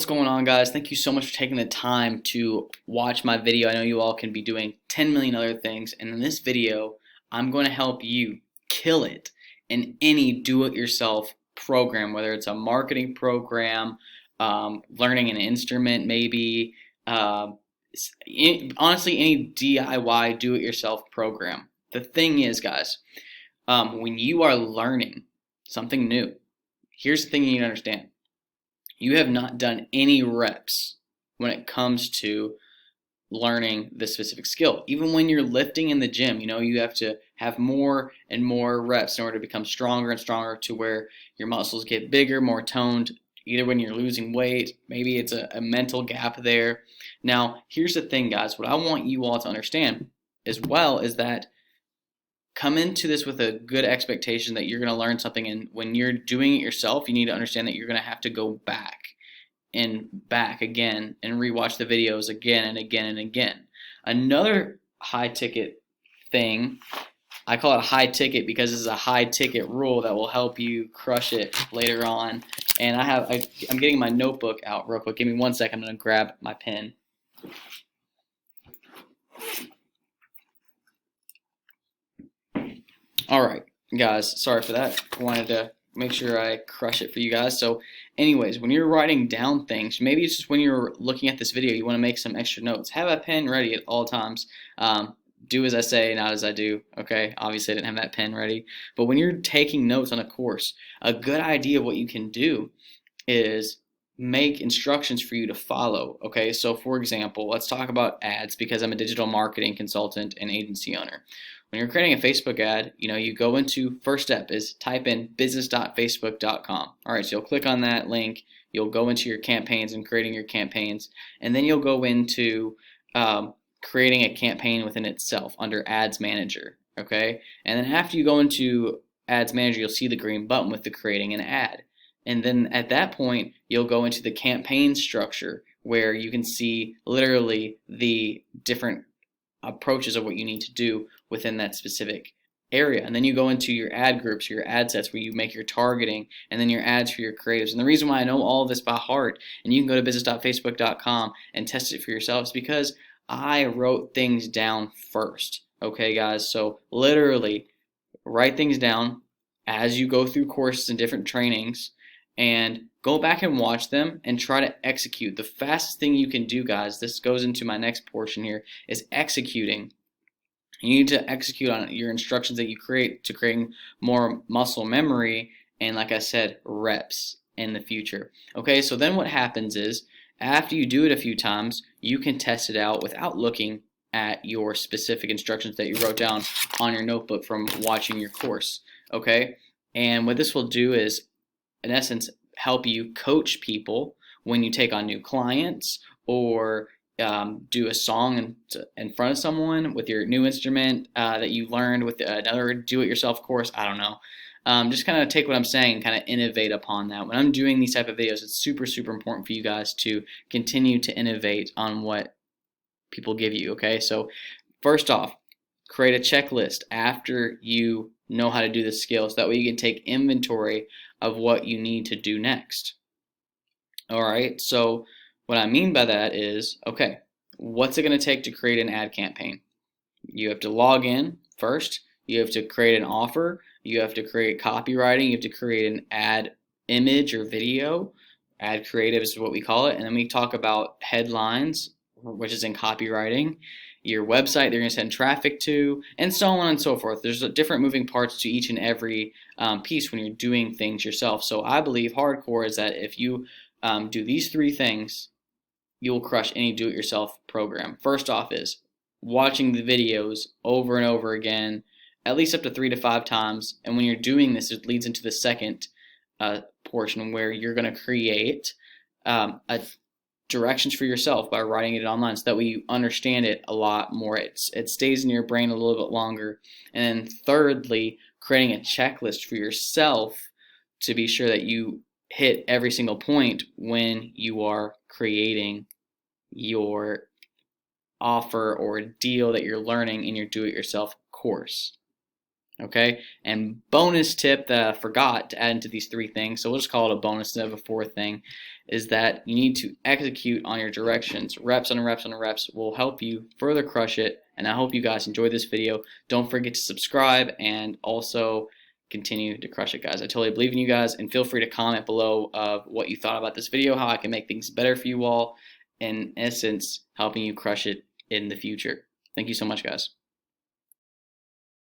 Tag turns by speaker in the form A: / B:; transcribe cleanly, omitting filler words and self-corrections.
A: What's going on, guys? Thank you so much for taking the time to watch my video. I know you all can be doing 10 million other things, and in this video I'm going to help you kill it in any do-it-yourself program, whether it's a marketing program, learning an instrument maybe, honestly any DIY do-it-yourself program. The thing is, guys, when you are learning something new, here's the thing you need to understand. You have not done any reps when it comes to learning this specific skill. Even when you're lifting in the gym, you have to have more and more reps in order to become stronger and stronger to where your muscles get bigger, more toned, either when you're losing weight, maybe it's a mental gap there. Now, here's the thing, guys. What I want you all to understand as well is that come into this with a good expectation that you're going to learn something, and when you're doing it yourself, you need to understand that you're going to have to go back and back again and rewatch the videos again and again and again. Another high ticket thing, I call it high ticket because this is a high ticket rule that will help you crush it later on. And I'm getting my notebook out real quick. Give me 1 second. I'm going to grab my pen. Alright, guys, sorry for that. I wanted to make sure I crush it for you guys. So anyways, when you're writing down things, maybe it's just when you're looking at this video, you want to make some extra notes. Have a pen ready at all times. Do as I say, not as I do. Okay, obviously I didn't have that pen ready. But when you're taking notes on a course, a good idea of what you can do is make instructions for you to follow. Okay, so for example, let's talk about ads because I'm a digital marketing consultant and agency owner. When you're creating a Facebook ad, you go into, first step is type in business.facebook.com. Alright, so you'll click on that link, you'll go into your campaigns and creating your campaigns, and then you'll go into creating a campaign within itself under Ads Manager. Okay, and then after you go into Ads Manager, you'll see the green button with the creating an ad. And then at that point, you'll go into the campaign structure where you can see literally the different approaches of what you need to do within that specific area. And then you go into your ad groups, your ad sets where you make your targeting, and then your ads for your creatives. And the reason why I know all of this by heart, and you can go to business.facebook.com and test it for yourselves, because I wrote things down first. Okay, guys? So literally write things down as you go through courses and different trainings, and go back and watch them and try to execute. The fastest thing you can do, guys, this goes into my next portion here, is executing. You need to execute on your instructions that you create to creating more muscle memory and, like I said, reps in the future. Okay, so then what happens is after you do it a few times, you can test it out without looking at your specific instructions that you wrote down on your notebook from watching your course. Okay, and what this will do is, in essence, help you coach people when you take on new clients or do a song in front of someone with your new instrument that you learned with another do-it-yourself course. I don't know. Just kind of take what I'm saying and kind of innovate upon that. When I'm doing these type of videos, it's super, super important for you guys to continue to innovate on what people give you. Okay, so first off, create a checklist after you know how to do the skill, so that way you can take inventory of what you need to do next. Alright, so what I mean by that is, okay, what's it going to take to create an ad campaign? You have to log in first, you have to create an offer, you have to create copywriting, you have to create an ad image or video. Ad creative is what we call it, and then we talk about headlines, which is in copywriting, your website they're going to send traffic to, and so on and so forth. There's different moving parts to each and every piece when you're doing things yourself. So I believe hardcore is that if you do these three things, you'll crush any do-it-yourself program. First off is watching the videos over and over again, at least up to 3 to 5 times. And when you're doing this, it leads into the second portion where you're going to create directions for yourself by writing it online, so that way you understand it a lot more. It stays in your brain a little bit longer. And then thirdly, creating a checklist for yourself to be sure that you hit every single point when you are creating your offer or deal that you're learning in your do-it-yourself course. Okay, and bonus tip that I forgot to add into these three things, so we'll just call it a bonus instead of a fourth thing, is that you need to execute on your directions. Reps on reps on reps will help you further crush it, and I hope you guys enjoyed this video. Don't forget to subscribe and also continue to crush it, guys. I totally believe in you guys, and feel free to comment below of what you thought about this video, how I can make things better for you all, in essence, helping you crush it in the future. Thank you so much, guys.